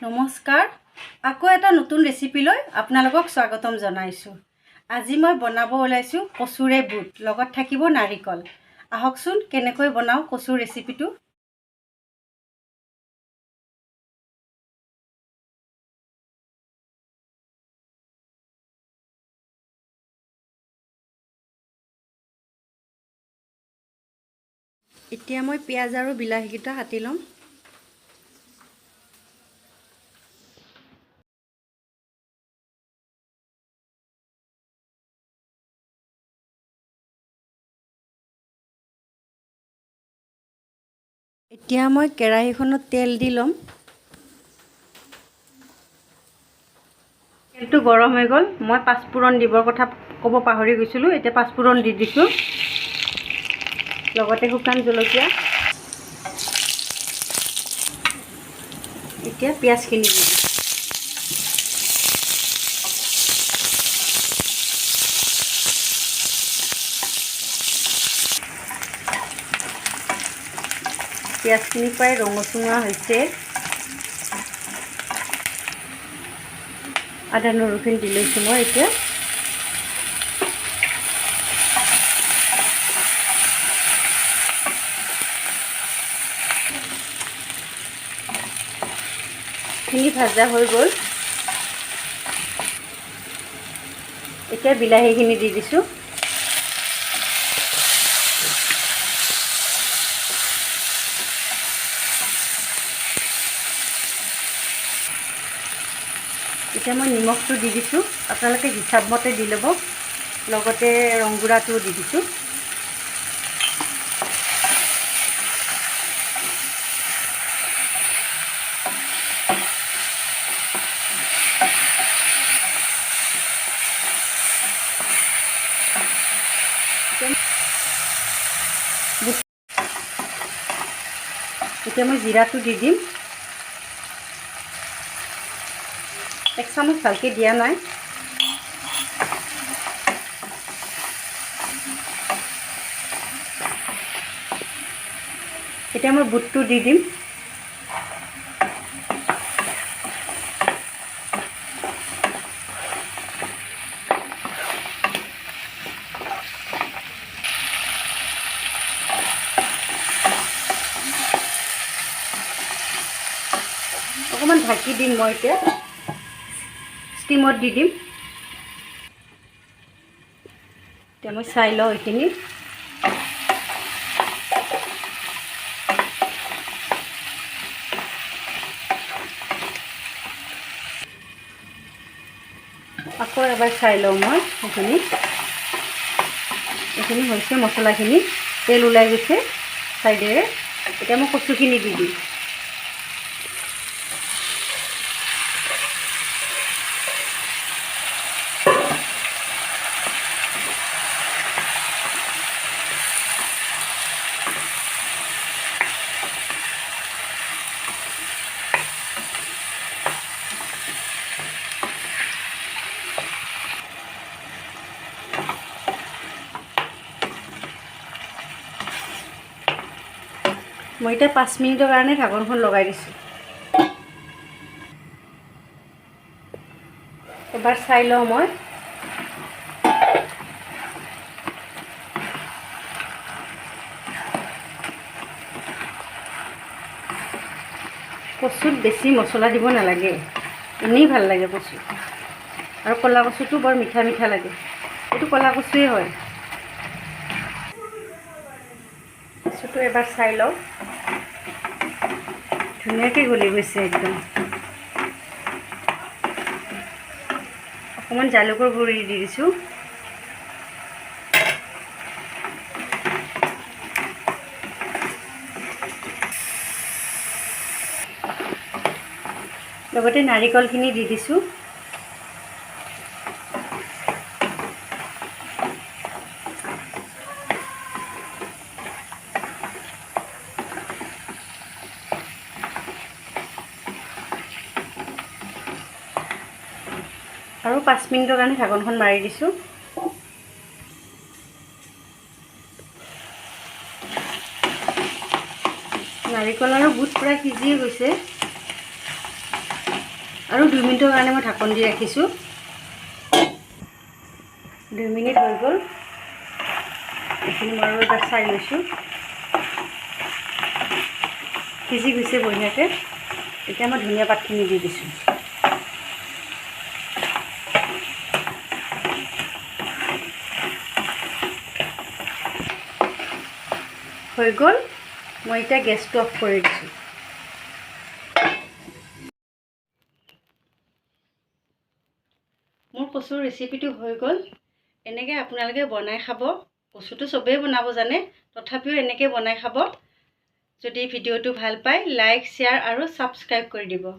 নমস্কাৰ, আকৌ এটা নতুন ৰেচিপিলৈ আপোনালোকক স্বাগতম জনাইছোঁ। আজি মই বনাব ওলাইছোঁ কচুৰে বুট, লগত থাকিব নাৰিকল। আহকচোন কেনেকৈ বনাওঁ কচুৰ ৰেচিপিটো। এতিয়া মই পিঁয়াজ আৰু বিলাহীকেইটা কাটি ল'ম। এতিয়া মই কেৰাহীখনত তেল দি ল'ম। তেলটো গৰম হৈ গ'ল। মই পাঁচফোৰণ দিবৰ কথা ক'ব পাহৰি গৈছিলোঁ। এতিয়া পাঁচফোৰণ দি দিছোঁ, লগতে শুকান জলকীয়া। এতিয়া পিঁয়াজখিনি দি দিম। পিঁয়াজখিনি প্ৰায় ৰঙচুঙা হৈছে। আদা নহৰুখিনি দি লৈছোঁ মই এতিয়া। খিনি ভাজা হৈ গ'ল। এতিয়া বিলাহীখিনি দি দিছোঁ। এতিয়া মই নিমখটো দি দিছোঁ, আপোনালোকে হিচাপ মতে দি ল'ব। লগতে ৰংগুড়াটোও দি দিছোঁ। এতিয়া মই জিৰাটো দি দিম। এক চামুচ ভালকৈ দিয়া নাই। এতিয়া মই বুটটো দি দিম। অকণমান ঢাকি দিম মই এতিয়া, ষ্টিমত দি দিম। এতিয়া মই চাই লওঁ এইখিনি। আকৌ এবাৰ চাই লওঁ মই এইখিনি হৈছে মছলাখিনি, তেল ওলাই গৈছে চাইডেৰে। এতিয়া মই কচুখিনি দি দিম। মই এতিয়া 5 মিনিটৰ কাৰণে ঢাকনখন লগাই দিছোঁ। এবাৰ চাই লওঁ মই। কচুত বেছি মছলা দিব নালাগে, এনেই ভাল লাগে কচু। আৰু ক'লা কচুটো বৰ মিঠা মিঠা লাগে। এইটো ক'লা কচুৱে হয়। কচুটো এবাৰ চাই লওঁ। ধুনীয়াকৈ গলি গৈছে একদম। অকণমান জালুকৰ গুড়ি দি দিছোঁ। লগতে নাৰিকলখিনি দি দিছোঁ। আৰু 5 মিনিটৰ কাৰণে ঢাকনখন মাৰি দিছোঁ। নাৰিকল আৰু বুট প্ৰায় সিজিয়ে গৈছে। আৰু 2 মিনিটৰ কাৰণে মই ঢাকন দি ৰাখিছোঁ 2 মিনিট হৈ গ'ল এইখিনি মই আৰু এবাৰ চাই লৈছোঁ সিজি গৈছে বঢ়িয়াকৈ এতিয়া মই ধনিয়া পাতখিনি দি দিছোঁ হৈ গ'ল মই এতিয়া গেছটো অফ কৰি দিছোঁ মোৰ কচুৰ ৰেচিপিটো হৈ গ'ল এনেকৈ আপোনালোকে বনাই খাব কচুটো চবেই বনাব জানে তথাপিও এনেকৈ বনাই খাব যদি ভিডিঅ'টো ভাল পায় লাইক শ্বেয়াৰ আৰু ছাবস্ক্ৰাইব কৰি দিব